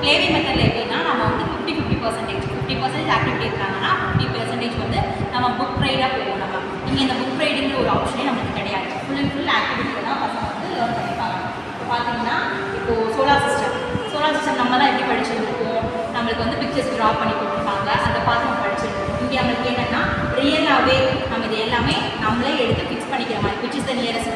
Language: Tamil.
பிளேவே மெத்தடில் எப்படின்னா நம்ம வந்து 50% ஆக்டிவிட்டி இருக்கிறாங்கன்னா 50% வந்து நம்ம புக் ரைடாக போவோம். நம்ம இங்கே இந்த புக் ரைடுங்கிற ஒரு ஆப்ஷனே நமக்கு கிடையாது. ஃபுல் அண்ட் ஃபுல் ஆக்டிவிட்டியில் தான் பசங்க வந்து லேர்ன் பண்ணியிருப்பாங்க. இப்போ பார்த்தீங்கன்னா இப்போது சோலார் சிஸ்டம் நம்மளாம் எப்படி படிச்சிருக்கோம், நம்மளுக்கு வந்து பிக்சர்ஸ் ட்ரா பண்ணி கொடுத்துருப்பாங்க, அதை பார்த்து நம்ம படிச்சிருக்கோம். இங்கே நம்மளுக்கு என்னென்னா ரியலாகவே நம்ம இது எல்லாமே நம்மளே எடுத்து ஃபிக்ஸ் பண்ணிக்கிற மாதிரி, விச் இஸ் த நியரஸ்ட்